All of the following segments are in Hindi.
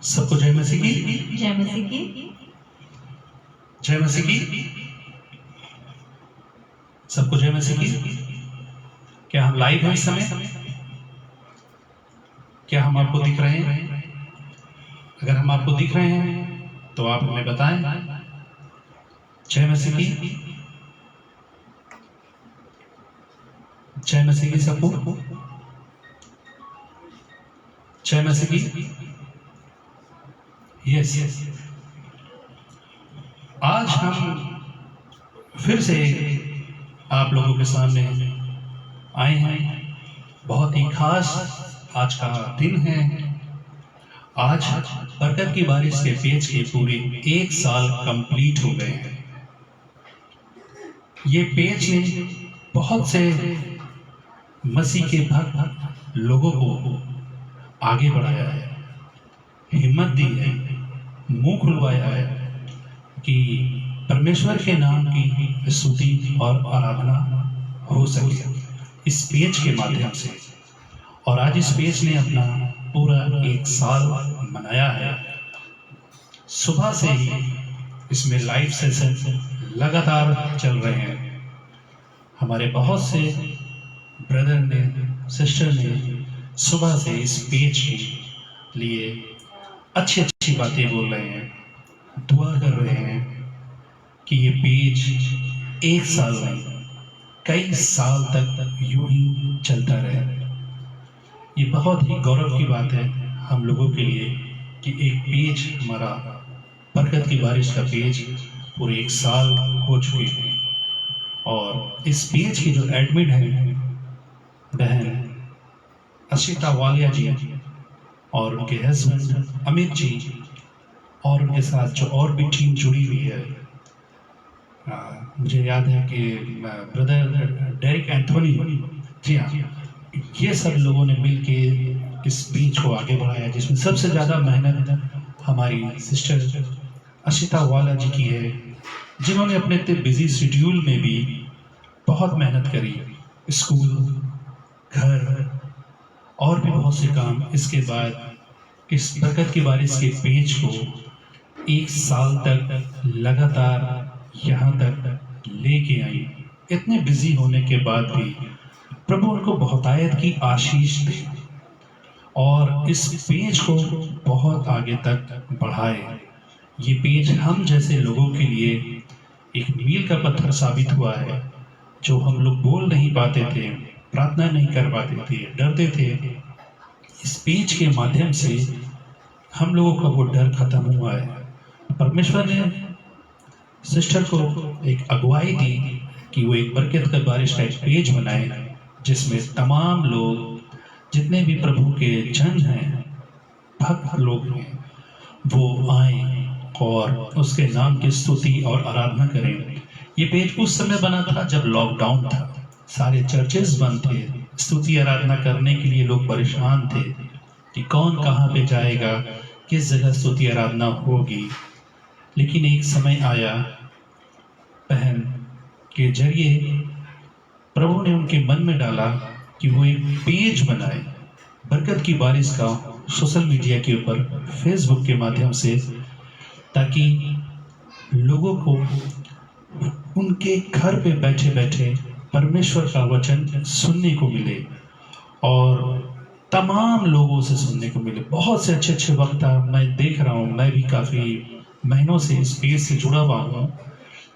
सबको जय मसीह की। जय मसीह की। जय मसीह की। सबको जय मसीह की। क्या हम लाइव हैं इस समय? क्या हम आपको दिख रहे हैं? अगर हम आपको दिख रहे हैं तो आप हमें बताएं। जय मसीह की। जय मसीह की सबको। जय मसीह की। यस, आज हम फिर से आप लोगों के सामने आए हैं। बहुत ही खास आज का दिन है। आज बरकत की बारिश के पेज के पूरे 1 साल कंप्लीट हो गए हैं। ये पेज ने बहुत से मसीह के भक्त लोगों को आगे बढ़ाया है, हिम्मत दी है, मुंह खुलवाया है कि परमेश्वर के नाम की स्तुति और आराधना हो सके इस पेज के माध्यम से। और आज इस पेज ने अपना पूरा 1 साल मनाया है। सुबह से ही इसमें लाइव सेशन लगातार चल रहे हैं। हमारे बहुत से ब्रदर ने, सिस्टर ने सुबह से इस पेज के लिए अच्छी अच्छी बातें बोल रहे हैं, दुआ कर रहे हैं कि ये पेज 1 साल नहीं, कई साल तक यूं ही चलता रहे। ये बहुत ही गौरव की बात है हम लोगों के लिए कि एक पेज, हमारा बरकत की बारिश का पेज पूरे 1 साल हो चुके हैं। और इस पेज की जो एडमिन है बहन अशिता वालिया जी और उनके हस्बैंड अमित जी, और उनके साथ जो और भी टीम जुड़ी हुई है, मुझे याद है कि ब्रदर डेरिक एंथोनी जी, हाँ, ये सब लोगों ने मिलकर इस पेज को आगे बढ़ाया, जिसमें सबसे ज़्यादा मेहनत हमारी सिस्टर अशिता वाला जी की है, जिन्होंने अपने इतने बिजी शेड्यूल में भी बहुत मेहनत करी। स्कूल, घर और भी बहुत से काम। इसके बाद इस बरकत की बारिश के पेज को 1 साल तक लगातार यहाँ तक लेके आई। इतने बिजी होने के बाद भी प्रभु उनको बहुतायत की आशीष दे और इस पेज को बहुत आगे तक बढ़ाए। ये पेज हम जैसे लोगों के लिए एक मील का पत्थर साबित हुआ है। जो हम लोग बोल नहीं पाते थे, प्रार्थना नहीं कर पाते थे, डरते थे, इस पेज के माध्यम से हम लोगों का वो डर खत्म हुआ है। परमेश्वर ने सिस्टर को एक अगुवाई दी कि वो एक बरकत का बारिश का एक पेज बनाए, जिसमें तमाम लोग, जितने भी प्रभु के जन हैं, भक्त लोग हैं, वो आए और उसके नाम की स्तुति और आराधना करें। ये पेज उस समय बना था जब लॉकडाउन था, सारे चर्चेस बंद थे, स्तुति आराधना करने के लिए लोग परेशान थे कि कौन कहाँ पे जाएगा, किस जगह स्तुति आराधना होगी। लेकिन एक समय आया बहन के जरिए प्रभु ने उनके मन में डाला कि वो एक पेज बनाए बरकत की बारिश का, सोशल मीडिया के ऊपर, फेसबुक के माध्यम से, ताकि लोगों को उनके घर पे बैठे बैठे परमेश्वर का वचन सुनने को मिले और तमाम लोगों से सुनने को मिले। बहुत से अच्छे अच्छे वक्ता मैं देख रहा हूँ, मैं भी काफ़ी महीनों से इस पेज से जुड़ा हुआ हूँ।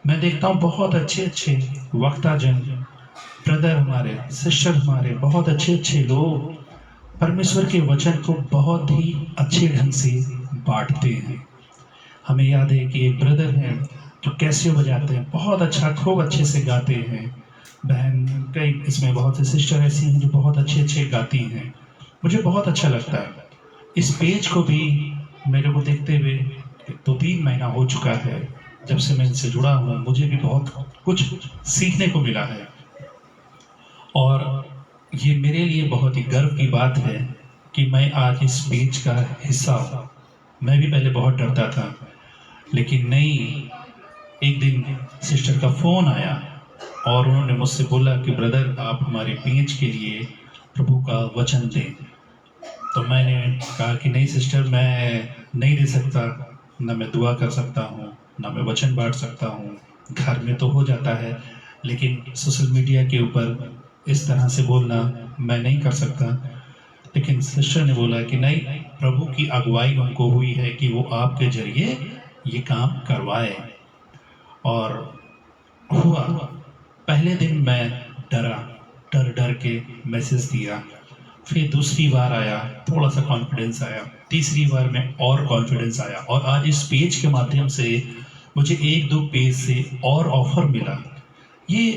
मैं देखता हूँ बहुत अच्छे अच्छे वक्ता जन, ब्रदर हमारे, सिस्टर हमारे, बहुत अच्छे अच्छे लोग परमेश्वर के वचन को बहुत ही अच्छे ढंग से बांटते हैं। हमें याद है कि एक ब्रदर हैं जो कैसियो बजाते हैं, बहुत अच्छा, खूब अच्छे से गाते हैं। बहन, कई इसमें बहुत से सिस्टर ऐसी हैं जो बहुत अच्छे अच्छे गाती हैं। मुझे बहुत अच्छा लगता है। इस पेज को भी मेरे को देखते हुए 2-3 महीना हो चुका है जब से मैं इनसे जुड़ा हूँ। मुझे भी बहुत कुछ सीखने को मिला है और ये मेरे लिए बहुत ही गर्व की बात है कि मैं आज इस पेज का हिस्सा हूँ। मैं भी पहले बहुत डरता था, लेकिन नहीं, एक दिन सिस्टर का फ़ोन आया और उन्होंने मुझसे बोला कि ब्रदर, आप हमारे पेज के लिए प्रभु का वचन दें। तो मैंने कहा कि नहीं सिस्टर, मैं नहीं दे सकता, ना मैं दुआ कर सकता हूँ, ना मैं वचन बांट सकता हूँ। घर में तो हो जाता है, लेकिन सोशल मीडिया के ऊपर इस तरह से बोलना मैं नहीं कर सकता। लेकिन सिस्टर ने बोला कि नहीं, प्रभु की अगुवाई उनको हुई है कि वो आपके जरिए ये काम करवाए। और हुआ। पहले दिन मैं डरा, डर डर के मैसेज दिया। फिर दूसरी बार आया, थोड़ा सा कॉन्फिडेंस आया। तीसरी बार में और कॉन्फिडेंस आया। और आज इस पेज के माध्यम से मुझे 1-2 पेज से और ऑफर मिला। ये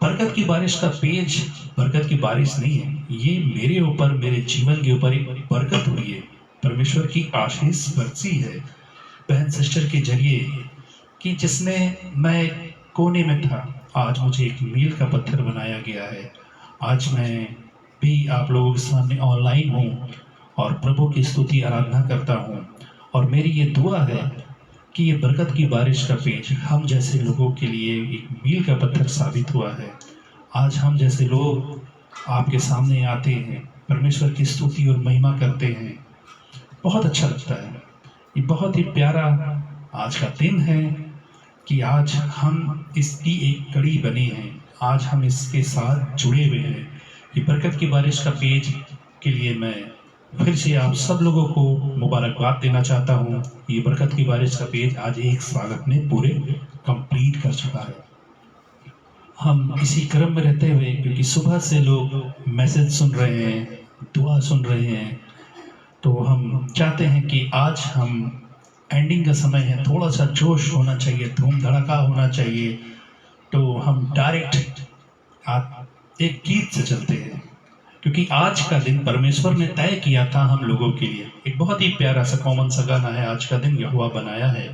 बरकत की बारिश का पेज बरकत की बारिश नहीं है, ये मेरे ऊपर, मेरे जीवन के ऊपर एक बरकत हुई है, परमेश्वर की आशीष बरसी है बहन सिस्टर के जरिए, कि जिसमें मैं कोने में था, आज मुझे एक मील का पत्थर बनाया गया है। आज मैं भी आप लोगों के सामने ऑनलाइन हूँ और प्रभु की स्तुति आराधना करता हूँ। और मेरी ये दुआ है कि ये बरकत की बारिश का पेज हम जैसे लोगों के लिए एक मील का पत्थर साबित हुआ है। आज हम जैसे लोग आपके सामने आते हैं, परमेश्वर की स्तुति और महिमा करते हैं, बहुत अच्छा लगता है। ये बहुत ही प्यारा आज का दिन है कि आज हम इसकी एक कड़ी बने हैं, आज हम इसके साथ जुड़े हुए हैं। ये बरकत की बारिश का पेज के लिए मैं फिर से आप सब लोगों को मुबारकबाद देना चाहता हूँ। ये बरकत की बारिश का पेज आज 1 साल अपने पूरे कंप्लीट कर चुका है। हम इसी क्रम में रहते हुए, क्योंकि सुबह से लोग मैसेज सुन रहे हैं, दुआ सुन रहे हैं, तो हम चाहते हैं कि आज हम एंडिंग का समय है, थोड़ा सा जोश होना चाहिए, धूम धड़का होना चाहिए। तो हम डायरेक्ट एक गीत से चलते हैं, क्योंकि आज का दिन परमेश्वर ने तय किया था हम लोगों के लिए। एक बहुत ही प्यारा सा कॉमन सा गाना है, आज का दिन यहोवा बनाया है।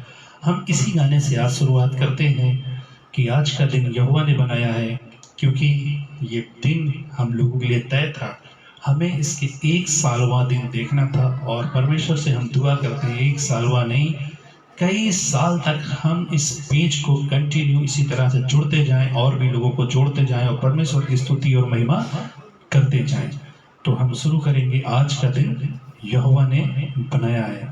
हम इसी गाने से आज शुरुआत करते हैं कि आज का दिन यहोवा ने बनाया है, क्योंकि ये दिन हम लोगों के लिए तय था। हमें इसके 1 सालवां दिन देखना था और परमेश्वर से हम दुआ करते हैं 1 सालवां नहीं, कई साल तक हम इस पेज को कंटिन्यू इसी तरह से जुड़ते जाएं और भी लोगों को जोड़ते जाएं और परमेश्वर की स्तुति और महिमा करते जाएं। तो हम शुरू करेंगे, आज का दिन यहोवा ने बनाया है।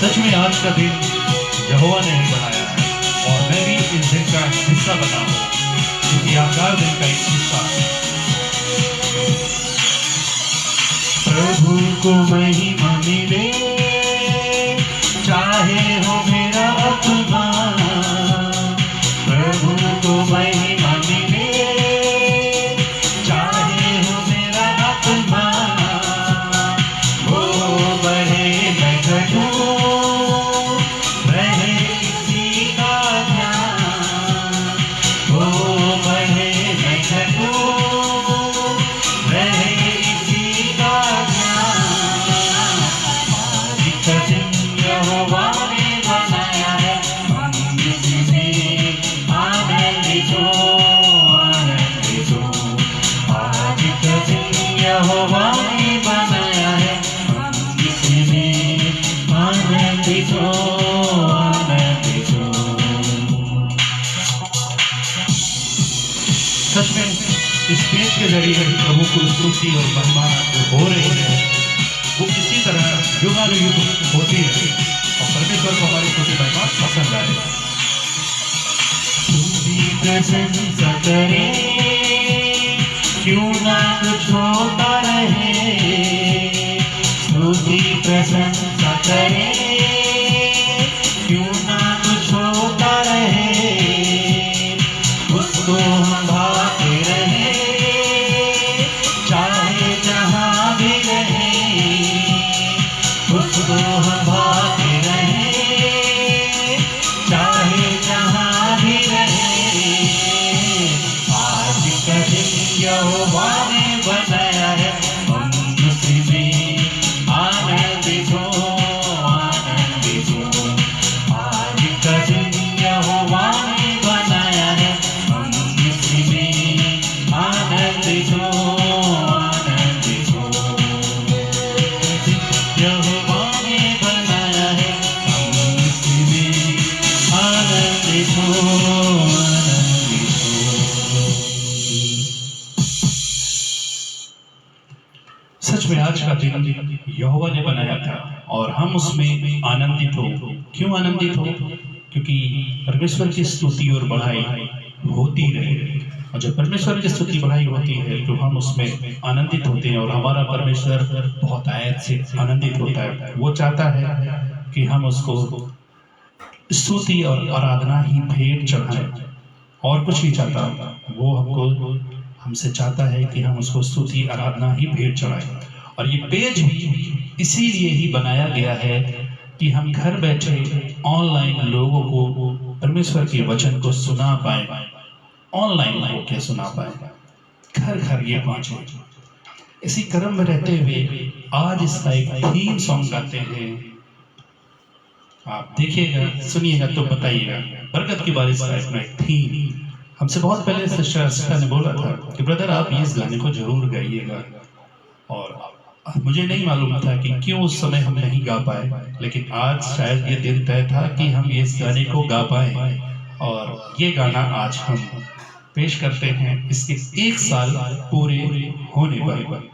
सच में आज का दिन यहोवा ने ही बनाया है और मैं भी इस दिन का हिस्सा बना हूँ, क्योंकि यादगार दिन का एक हिस्सा है। प्रभु को महिमा मिले, चाहे हो मेरा अपमान। प्रभु को महिमा मिले, चाहे हो मेरा अपमान। वो बढ़े मैं घटूं, रहे इसी का ध्यान। वो बढ़े मैं घटूं, रहे इसी का ध्यान। आज का दिन यहोवा ने बनाया है, हम इसमें आनंदित हो, आनंदित हो। आज का दिन यहोवा ने बनाया है, हम इसमें आनंदित हो, आनंदित हो। सच में इस पेज के जरिए प्रभु को स्तुति और महिमा जो हो रही है, वो इसी तरह युगानुयुग होती है और परमेश्वर को हमारी स्तुति महिमा पसंद आएगा। स्तुति प्रशंसा करें, क्यों ना कुछ होता रहे। स्तुति प्रशंसा करें, क्यों ना कुछ होता रहे। उसको यहोवा ने बनाया है, हम उसी में आनंदित हो, आनंदित हो। आज का दिन यहोवा ने बनाया है, हम उसी में आनंदित हो, आनंदित हो। यहोवा ने बनाया है, हम उसी में आनंदित हो, आनंदित हो। सच में आज का दिन यहोवा ने बनाया था और हम उसमें आनंदित हो। क्यों आनंदित हो? क्योंकि परमेश्वर की स्तुति और बढ़ाई होती रहे, और जब परमेश्वर की स्तुति बढ़ाई होती है तो हम उसमें आनंदित होते हैं, और हमारा परमेश्वर बहुत आयत से आनंदित होता है। वो चाहता है कि हम उसको स्तुति और आराधना ही भेंट चढ़ाएं, और कुछ नहीं चाहता। वो हमसे चाहता है कि हम उसको स्तुति आराधना ही भेंट चढ़ाएं। और ये पेज भी इसीलिए ही बनाया गया है कि हम घर बैठे ऑनलाइन लोगों को परमेश्वर के वचन को सुना पाए, ऑनलाइन होकर सुना पाए, घर घर ये पहुंचे। इसी क्रम में रहते हुए आज इसका एक थीम सॉन्ग गाते हैं। आप देखिएगा, सुनिएगा तो बताइएगा। बरकत की बारिश का इसमें एक थीम हमसे बहुत पहले सिस्टर ने बोला था कि ब्रदर आप इस गाने को जरूर गाइएगा, और मुझे नहीं मालूम था कि क्यों उस समय हम नहीं गा पाए, लेकिन आज शायद ये दिन तय था कि हम इस गाने को गा पाए, और ये गाना आज हम पेश करते हैं इसके 1 साल पूरे होने पर।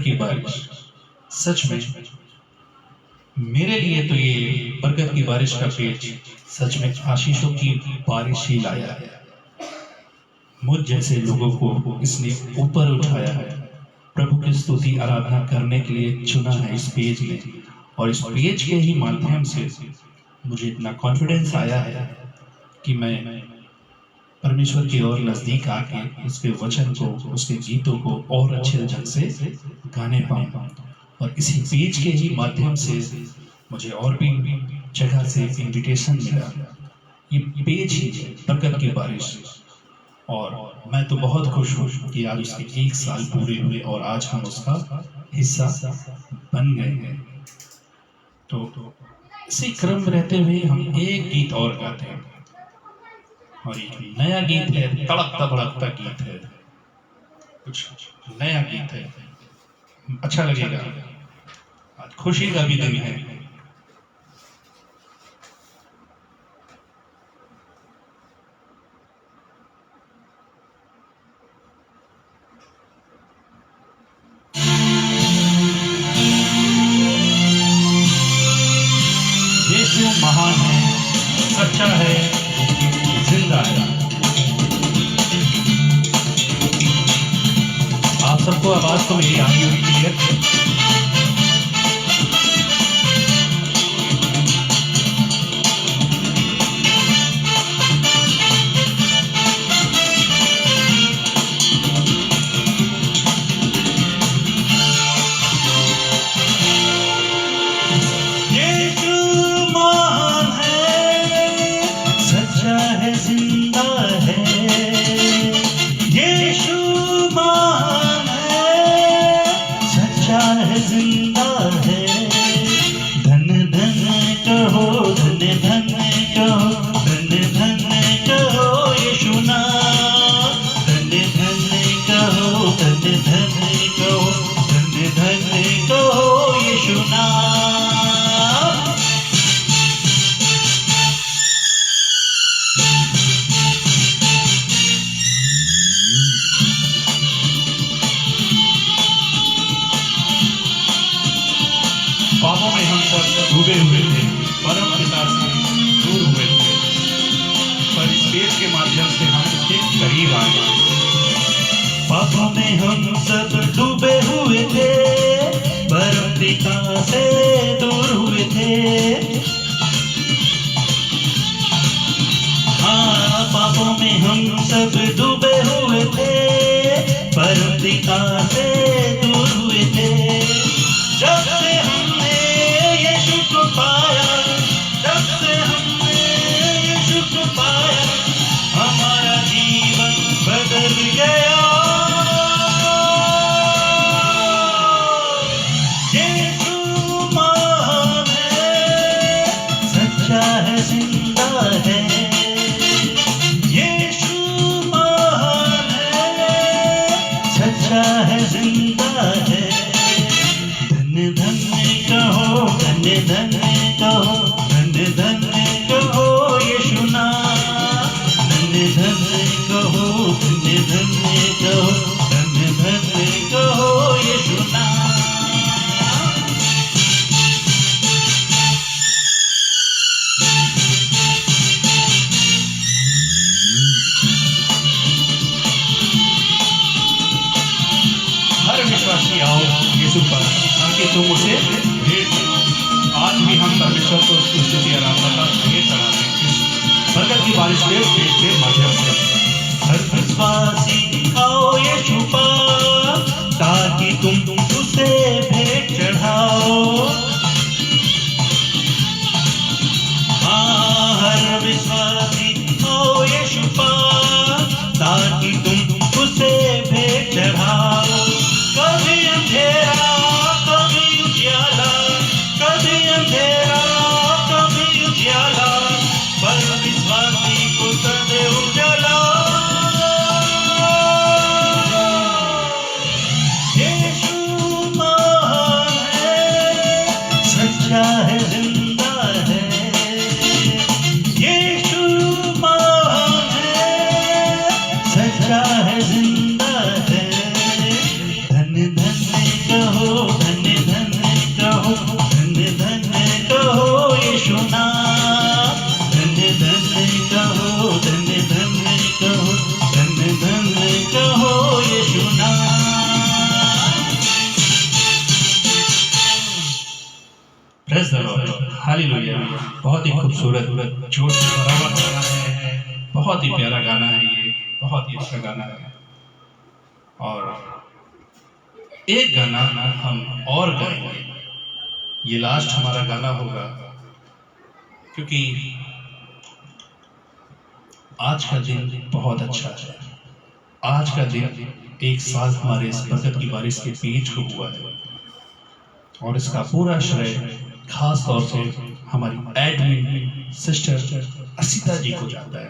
बरकत की बारिश। सच में मेरे लिए तो ये बरकत की बारिश का पेज सच में आशीषों की बारिश ही लाया है। मुझ जैसे लोगों को इसने ऊपर उठाया है, प्रभु की स्तुति आराधना करने के लिए चुना है इस पेज ने, और इस पेज के ही माध्यम से मुझे इतना कॉन्फिडेंस आया है कि मैं परमेश्वर की ओर नजदीक आके उसके वचन को, उसके गीतों को और अच्छे ढंग से गाने पाऊँ। और इसी पेज के ही माध्यम से मुझे और भी जगह से इनविटेशन मिला। ये पेज ही बरकत की बारिश, और मैं तो बहुत खुश हूँ कि आज उसके 1 साल पूरे हुए और आज हम उसका हिस्सा बन गए हैं। तो इसी क्रम रहते हुए हम एक गीत और गाते हैं, और एक नया गीत है, तड़कता भड़कता गीत है, कुछ नया गीत है, अच्छा लगेगा। आज खुशी का भी दिन है। यीशु महान है, सच्चा है, जिंदा है। आप सबको आवाज तो मेरी आ रही होगी क्लियर? पापों में हम सब डूबे हुए थे, परम पिता से दूर हुए थे, पर इस पेज के माध्यम से हम उसके करीब आए। पापों में हम सब डूबे हुए थे, परम पिता से दूर हुए थे। हाँ, पापों में हम सब डूबे हुए थे, परम पिता से दूर हुए थे। जब से हमने यीशु को पाया, जब से हमने यीशु को पाया, हमारा जीवन बदल गया। यीशु महान है, सच्चा है, जिंदा है। यीशु महान है, सच्चा है, जिंदा है। धन्य धन्य कहो, धन्य धन्य कहो, धन्य धन्य कहो यीशु नाम। धन्य धन्य कहो, धन्य धन्य कहो, धन्य धन्य कहो यीशु नाम। हर विश्वासी आओ यीशु पर, ताकि तुम उसे भेंट करो। आज भी हम परमेश्वर को उसकी स्तुति आराधना का भेंट चढ़ाते हैं इस बरकत की बारिश के भेंट के माध्यम से। हर विश्वासी आओ यीशु पर, ताकि तुम उसे भेंट चढ़ाओ। हाँ, हर विश्वासी आओ यीशु पर, ताकि तुम उसे भेंट चढ़ाओ। कभी अंधेरा, कभी उजाला, कभी अंधेरा, कभी उजाला, पर विश्वासी को सदैव उजाला। बहुत ही खूबसूरत जोश भरा हुआ गाना है, बहुत ही प्यारा गाना है ये, बहुत ही अच्छा गाना है। और एक गाना हम और गाएंगे, ये लास्ट हमारा गाना होगा, क्योंकि आज का दिन बहुत अच्छा है। आज का दिन एक साल हमारे इस बरकत की बारिश के पेज को हुआ है, और इसका पूरा श्रेय खास तौर से हमारी एडमिन सिस्टर असीता जी को जाता है।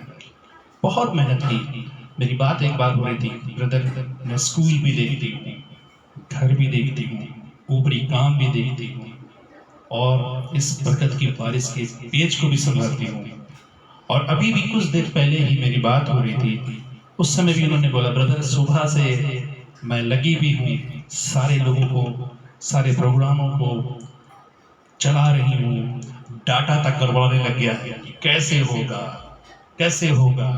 बहुत मेहनत की। मेरी बात एक बार हो रही थी, ब्रदर मैं स्कूल भी देखती हूँ, घर भी देखती हूँ, ऊपरी काम भी देखती हूँ, और इस बरकत की बारिश के पेज को भी संभालती हूँ। और अभी भी कुछ देर पहले ही मेरी बात हो रही थी, उस समय भी उन्होंने बोला ब्रदर सुबह से मैं लगी भी हूँ, सारे लोगों को, सारे प्रोग्रामों को चला रही हूँ, डाटा तक गड़बड़ाने लग गया है, कैसे होगा,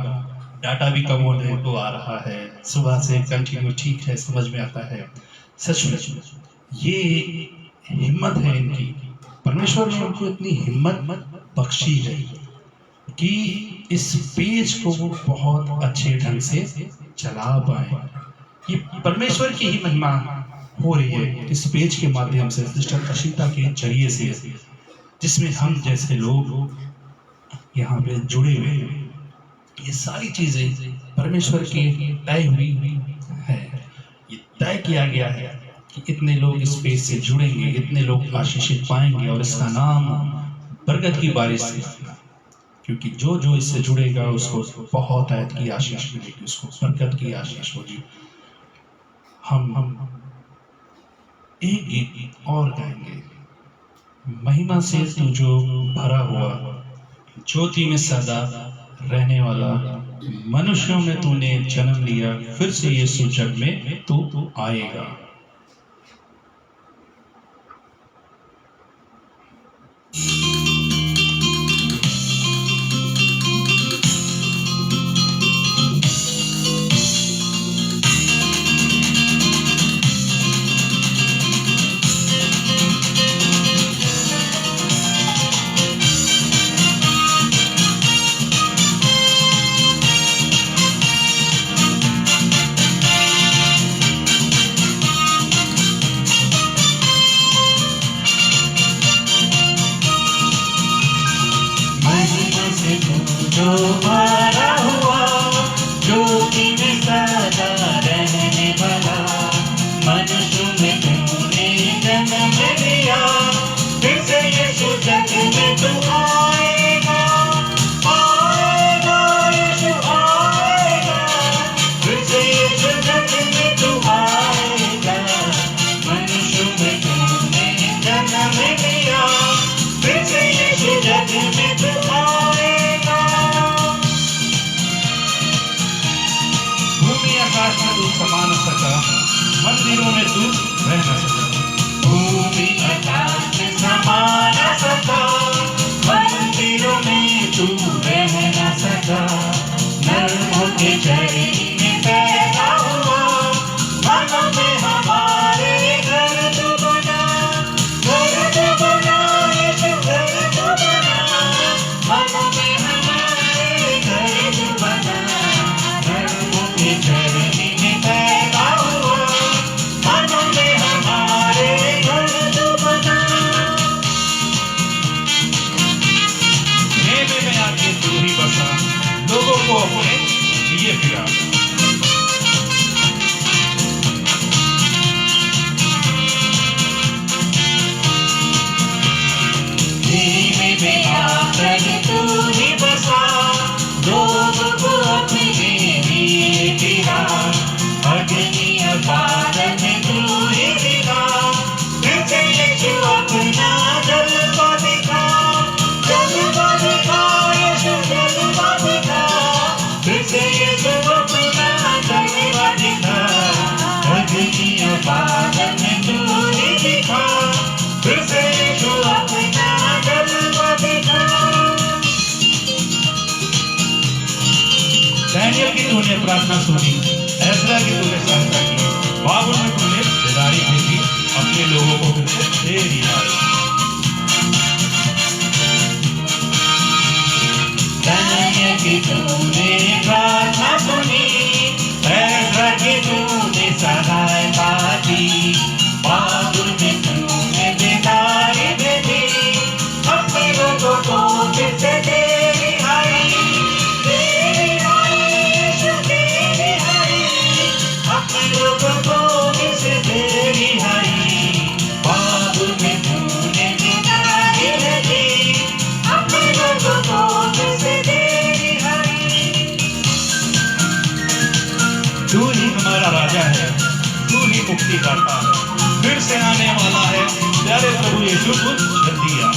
डाटा भी कम होने को आ रहा है, सुबह से कंटिन्यू ठीक है, समझ में आता है। सच में ये हिम्मत है इनकी, परमेश्वर ने उनको इतनी हिम्मत बख्शी है कि इस पेज को वो बहुत अच्छे ढंग से चला पाए। ये परमेश्वर की ही महिमा हो रही है इस पेज के माध्यम से, सिस्टर अशीता के जरिए से, जिसमें हम जैसे लोग यहाँ पे जुड़े हुए हैं। ये सारी चीजें परमेश्वर की तय हुई है, ये तय किया गया है कि इतने लोग इस पेज से जुड़ेंगे, इतने लोग आशीषित पाएंगे, और इसका नाम बरकत की बारिश से, क्योंकि जो जो इससे जुड़ेगा उसको बहुत आयत की आशीष मिलेगी, उसको बरकत की आशीष होगी। हम एक गीत और गाएंगे, महिमा से तू जो भरा हुआ, ज्योति में सदा रहने वाला, मनुष्यों में तूने जन्म लिया, फिर से यीशु जग में तू आएगा। जो भरा हुआ, ज्योति में सदा रहने वाला, मनुष्यों में तूने जन्म लिया, फिर से यीशु जग में तू आएगा, यीशु आएगा, फिर से यीशु जग में तू आएगा, मनुष्यों में तूने जन्म लिया, फिर से यीशु जग में तू आएगा। आकाश में तू समा न सका, मंदिरों में तू रह न सका, भूमि आकाश में समा न सका, मंदिरों में तू रह न सका, नरमों के चरनी में पैदा हुआ, मनों में हमारे घर तू बना, यीशु घर तू बना, मनों में हमारे घर तू बना, नरमों के चरनी में पैदा हुआ, मनों में हमारे घर तू बना। खेमे में आके तू ही बसा, लोगों को अपने लिए फिरा, खेमे में आकर तू ही बसा, लोगों को अपने लिए फिरा, अग्नि अपार में तू ही दिखा, फिर से यीशु अपना जलवा दिखा, यीशु जलवा दिखा, फिर से यीशु अपना जलवा दिखा, अग्नि अपार में तू ही दिखा, फिर से यीशु अपना जलवा दिखा। डैनियल की तूने प्रार्थना सुनी, एस्रा की तूने सहायता की, बाबुल में तूने बेदारी भेजी, अपने लोगों को फिर से दे दिया। कि तूने प्रार्थना सुनी, ऐसा कि तूने सहायता दी, बाबुल में तूने बेदारी भेजी, अपने लोगों को फिर से दे रिहाई, दे रिहाई, यीशु दे रिहाई, अपने लोगों को फिर से दे रिहाई, बाबुल में तूने बेदारी भेजी, अपने लोगों को फिर से दे रिहाई। तू ही हमारा राजा है, तू ही मुक्तिदाता है, फिर से आने वाला है प्यारे प्रभु यीशु को जल्दी आ।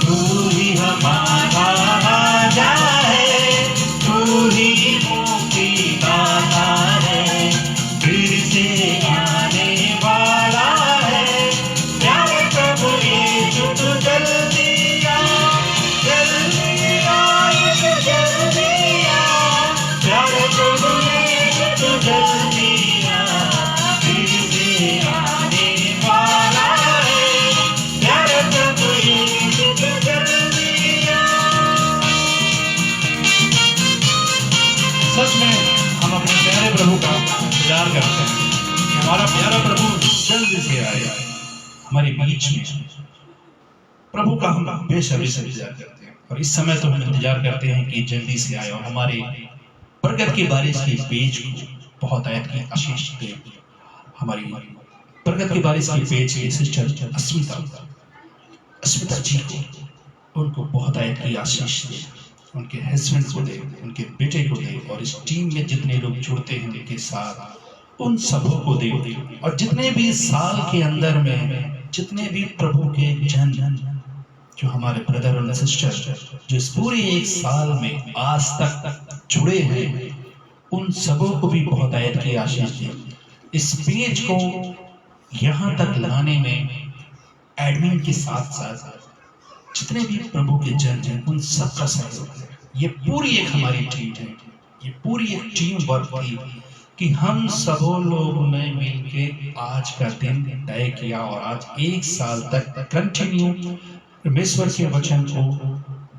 तू ही हमारा राजा है, तू ही मुक्तिदाता है, फिर से आने वाला है प्यारे प्रभु यीशु तू जल्दी आ, जल्दी आ, यीशु जल्दी आ, प्यारे प्रभु यीशु तू जल्दी आ, फिर से आने वाला है प्यारे प्रभु यीशु तू जल्दी आ। सच में हम अपने प्यारे प्रभु का इंतजार करते हैं कि हमारा प्यारा प्रभु जल्दी से आए हमारे बीच में। प्रभु का हम बेसब्री से इंतजार करते हैं और इस समय तो हम इंतजार करते हैं कि जल्दी से आए और हमारे बरकत की बारिश के पेज को बहुत आयत की आशीष दे। हमारी बरकत की बारिश के पेज की सिस्टर अस्मिता जी को, उनको बहुत आयत की आशीष दे, उनके हस्बैंड को दे, उनके बेटे को दे, और इस टीम में जितने लोग जुड़ते हैं उनके साथ उन सबों को दे, और जितने भी साल के अंदर में जितने भी प्रभु के जन जो हमारे ब्रदर और सिस्टर जो इस पूरे एक साल में आज तक जुड़े हैं, उन सबों को भी बहुत आयत की आशीष दे। इस पेज को यहाँ तक लाने में एडमिन के साथ साथ जितने भी प्रभु के जन हैं उन सबका सहयोग है। ये पूरी एक हमारी टीम है, ये पूरी एक टीम वर्क थी कि हम सबों लोगों ने मिलके आज का दिन तय किया और आज एक साल तक कंटिन्यू परमेश्वर के वचन को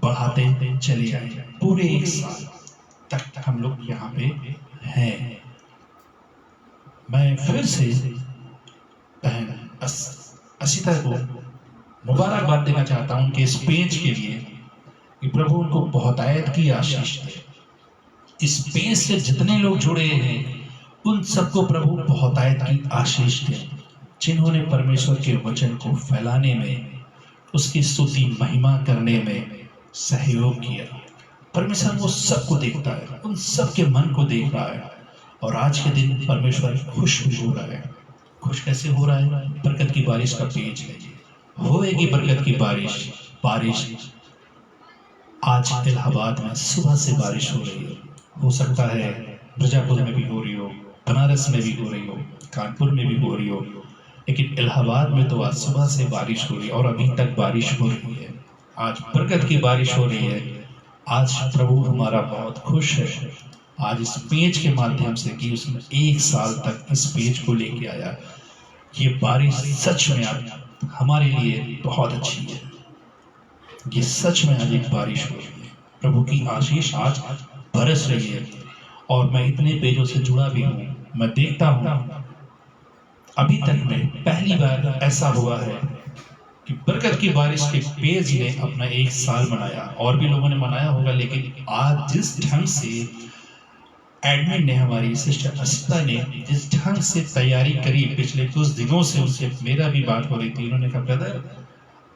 बढ़ाते चले आए। पूरे एक साल तक हम लोग यहाँ पे हैं। मैं फिर से बहन असिता को मुबारकबाद देना चाहता हूँ कि इस पेज के लिए कि प्रभु उनको बहुत आयत की आशीष दे। इस पेज से जितने लोग जुड़े हैं उन सबको प्रभु बहुत आयत की आशीष दे, जिन्होंने परमेश्वर के वचन को फैलाने में, उसकी स्तुति महिमा करने में सहयोग किया। परमेश्वर वो सबको देखता है, उन सब के मन को देख रहा है, और आज के दिन परमेश्वर खुश भी हो रहा है। खुश कैसे हो रहा है? बरकत की बारिश का पेज है, होएगी बरकत की बारिश। आज इलाहाबाद में सुबह से बारिश हो रही है, हो सकता है मिर्जापुर में भी हो रही हो, बनारस में भी हो रही हो, कानपुर में भी हो रही हो, लेकिन इलाहाबाद में तो आज सुबह से बारिश हो रही है और अभी तक बारिश हो रही है। आज बरकत की बारिश हो रही है। आज प्रभु हमारा बहुत खुश है आज इस पेज के माध्यम से कि उसने एक साल तक इस पेज को लेके आया। ये बारिश सच में आज हमारे लिए बहुत अच्छी है। ये सच में आज एक बारिश हो रही है, प्रभु की आशीष आज बरस रही है। और मैं इतने पेजों से जुड़ा भी हूँ, मैं देखता हूँ अभी तक में पहली बार ऐसा हुआ है कि बरकत की बारिश के पेज ने अपना एक साल मनाया। और भी लोगों ने मनाया होगा, लेकिन आज जिस ढंग से एडमिन ने, हमारी सिस्टर अस्मिता ने जिस ढंग से तैयारी करी, पिछले कुछ दिनों से उनसे मेरा भी बात हो रही थी, उन्होंने कहा ब्रदर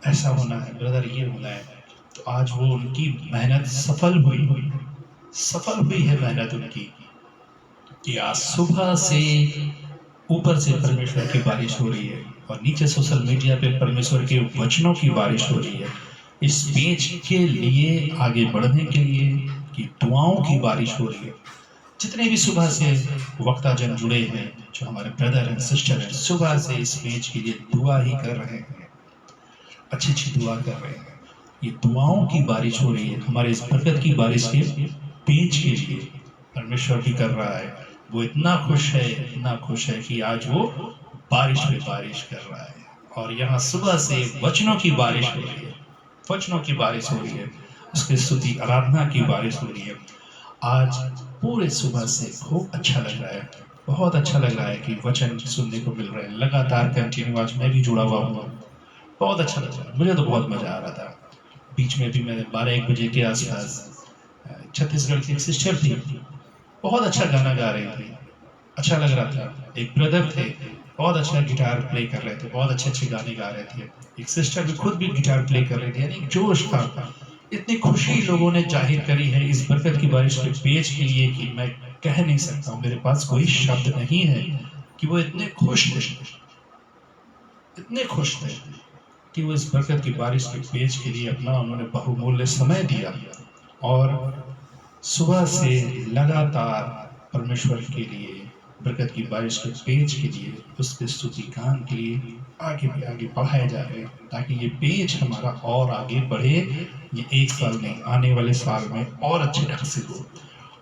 ऐसा होना है, ब्रदर ये होना है। तो आज वो उनकी मेहनत सफल हुई है मेहनत उनकी, कि आज सुबह से ऊपर से परमेश्वर की बारिश हो रही है और नीचे सोशल मीडिया पे परमेश्वर के वचनों की बारिश हो रही है। इस पेज के लिए आगे बढ़ने के लिए कि दुआओं की बारिश हो रही है। जितने भी सुबह से वक्ता जन जुड़े हैं, जो हमारे ब्रदर हैं, सिस्टर हैं, सुबह से इस पेज के लिए दुआ ही कर रहे हैं, अच्छी दुआ कर रहे हैं। ये दुआओं की बारिश हो रही है हमारे इस बरकत की बारिश के पेज के लिए। परमेश्वर भी कर रहा है, वो इतना खुश है कि आज वो बारिश पे बारिश कर रहा है। और यहाँ सुबह से वचनों की बारिश हो रही है, वचनों की बारिश हो रही है, उसकी स्तुति आराधना की बारिश हो रही है। आज पूरे सुबह से खूब अच्छा लग रहा है, बहुत अच्छा लग रहा है कि वचन सुनने को मिल रहे हैं लगातार कंटिन्यू। आज मैं भी जुड़ा हुआ हूँ, बहुत अच्छा लग रहा है, मुझे तो बहुत मजा आ रहा था। बीच में भी मैं 12-1 बजे के आसपास छत्तीसगढ़ की एक सिस्टर थी, बहुत अच्छा गाना गा रही थी, अच्छा लग रहा था। एक ब्रदर थे, बहुत अच्छा गिटार प्ले कर रहे थे, बहुत अच्छे अच्छे गाने गा रहे थे। एक सिस्टर भी खुद भी गिटार प्ले कर रही थी, यानी एक जोश था। इतनी खुशी लोगों ने जाहिर करी है इस बरकत की बारिश के पेज के लिए कि मैं कह नहीं सकता हूँ, मेरे पास कोई शब्द नहीं है कि वो इतने खुश थे, इतने खुश थे कि वो इस बरकत की बारिश के पेज के लिए अपना उन्होंने बहुमूल्य समय दिया और सुबह से लगातार परमेश्वर के लिए, बरकत की बारिश के पेज के लिए, उसके स्तुति गान के लिए आगे भी आगे बढ़ाए जा रहे हैं, ताकि ये पेज हमारा और आगे बढ़े। ये 1 साल नहीं, आने वाले साल में और अच्छे ढंग से हो,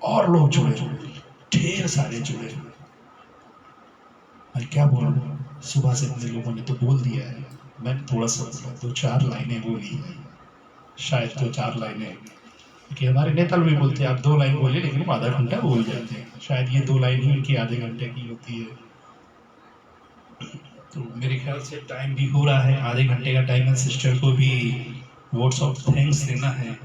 और लोग जुड़े, ढेर सारे जुड़े। मैं क्या बोलूं, सुबह से अपने लोगों ने तो बोल दिया है, मैंने थोड़ा सा बोला, 2-4 लाइनें बोली है, शायद 2-4 लाइनें, कि हमारे नेता भी बोलते हैं आप 2 लाइन बोले, लेकिन वो आधा घंटा बोल जाते हैं। शायद ये 2 लाइन ही उनकी आधे घंटे की होती है। तो मेरे ख्याल से टाइम भी हो रहा है, आधे घंटे का टाइम है। सिस्टर को भी वोट्स ऑफ थैंक्स देना है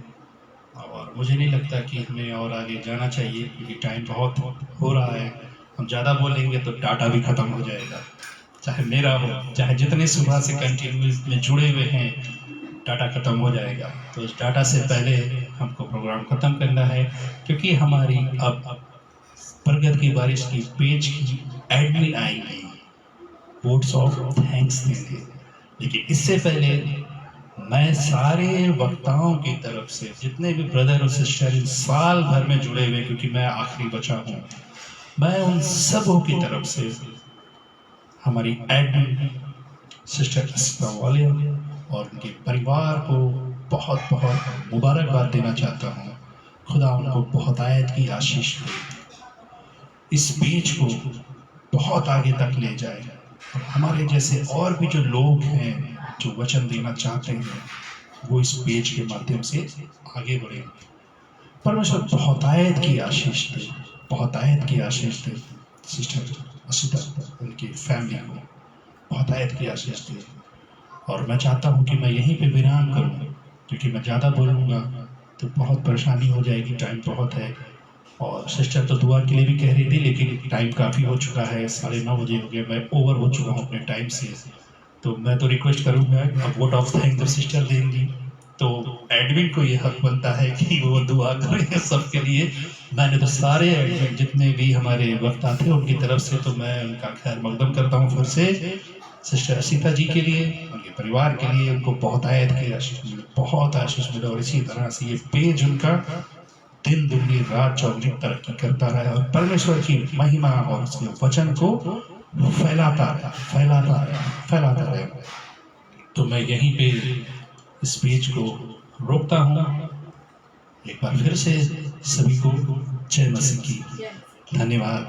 और मुझे नहीं लगता कि हमें और आगे जाना चाहिए, क्योंकि टाइम बहुत हो रहा है। हम ज़्यादा बोलेंगे तो डाटा भी ख़त्म हो जाएगा, चाहे मेरा हो, चाहे जितने सुबह से कंटिन्यूस में जुड़े हुए हैं, डाटा ख़त्म हो जाएगा। तो इस डाटा से पहले हमको प्रोग्राम ख़त्म करना है, क्योंकि हमारी अब बरकत की बारिश की पेज की एडमिन आएगी वोट्स ऑफ थैंक्स देंगे। लेकिन इससे पहले मैं सारे वक्ताओं की तरफ से, जितने भी ब्रदर और सिस्टर इस साल भर में जुड़े हुए, क्योंकि मैं आखिरी बचा हूँ, मैं उन सबों की तरफ से हमारी एडमिन सिस्टर अस्मिता वालिया और उनके परिवार को बहुत बहुत मुबारकबाद देना चाहता हूँ। खुदा उनको बहुत आयत की आशीष दे, इस पेज को बहुत आगे तक ले जाए और हमारे जैसे और भी जो लोग हैं जो वचन देना चाहते हैं, वो इस पेज के माध्यम से आगे बढ़े। परमेश्वर बहुत आयत की आशीष दे, बहुत आयत की आशीष दे सिस्टर अस्मिता, उनकी फैमिली को बहुत आयत की आशीष दे। और मैं चाहता हूँ कि मैं यहीं पे विराम करूँ, क्योंकि मैं ज़्यादा बोलूँगा तो बहुत परेशानी हो जाएगी, टाइम बहुत है। और सिस्टर तो दुआ के लिए भी कह रही थी, लेकिन टाइम काफ़ी हो चुका है, 9:30 बजे हो गए, मैं ओवर हो चुका हूँ अपने टाइम से। तो मैं तो रिक्वेस्ट करूँगा, अब वोट ऑफ थैंक्स जब सिस्टर देंगी तो एडमिन को ये हक बनता है कि वो दुआ करें सबके लिए। मैंने तो सारे एडमिन जितने भी हमारे वक्ता थे उनकी तरफ से तो मैं उनका खैर मकदम करता हूँ फिर से। सिस्टर अस्मिता जी के लिए, उनके परिवार के लिए, उनको बहुत आयत की आशीष मिले, बहुत आशीष मिले, और इसी तरह से ये पेज उनका दिन दुगनी रात चौगुनी तरक्की करता रहे और परमेश्वर की महिमा और उसके वचन को फैलाता रहे। तो मैं यहीं पे इस पेज को रोकता हूँ। एक बार फिर से सभी को जय मसीह की, धन्यवाद।